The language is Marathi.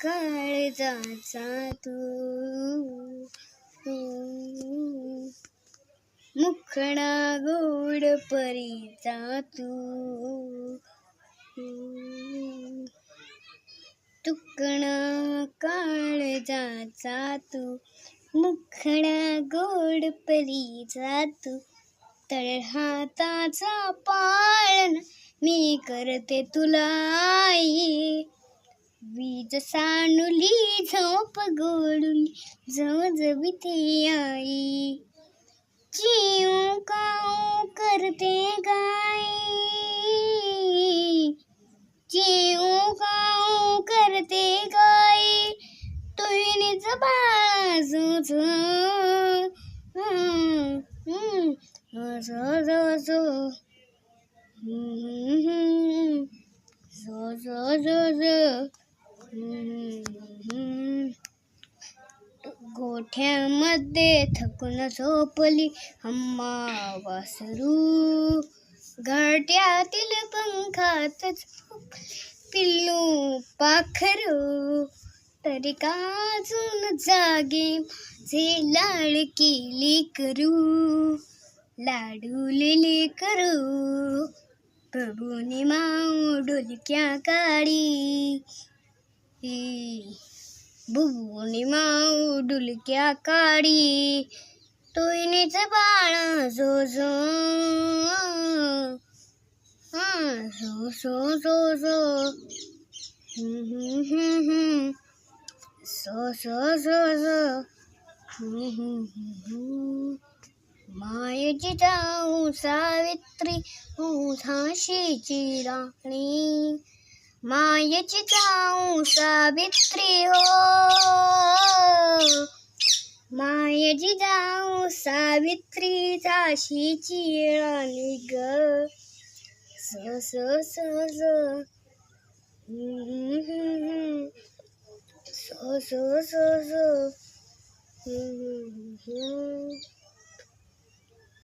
काळजाचा तू मुखडा गोड परीचा तू तुकडा काळजाचा तू मुखडा गोड परीचा तू तळहाताचा पाळणा मी करते तुला आई वीज सांडुली झोप गोडुली जवजविते आई चिऊ काऊ करते गाई चिऊ काऊ करते गाई तुहिणीच बाळा झो झो झो झो झो झो झो झो गोठ्यामध्ये थकून झोपली हम्मा वासरू घरट्यातील पंखात झोपली पिल्लू पाखरू तरी का अजून जागे जे लाडकी लेकरू लाडूलेले करू प्रभूने माऊ डोलक्या काढी बुबुनी माऊ डुलक्या काढी तोयनीच बाळा झो झो झो झो झो झो झो झो झो झो मायेची जाऊ सावित्री झाशीची राणी मायेची जाऊ सावित्री हो मायेची जाऊ सावित्री झाशीची राणी ग स स स स स स स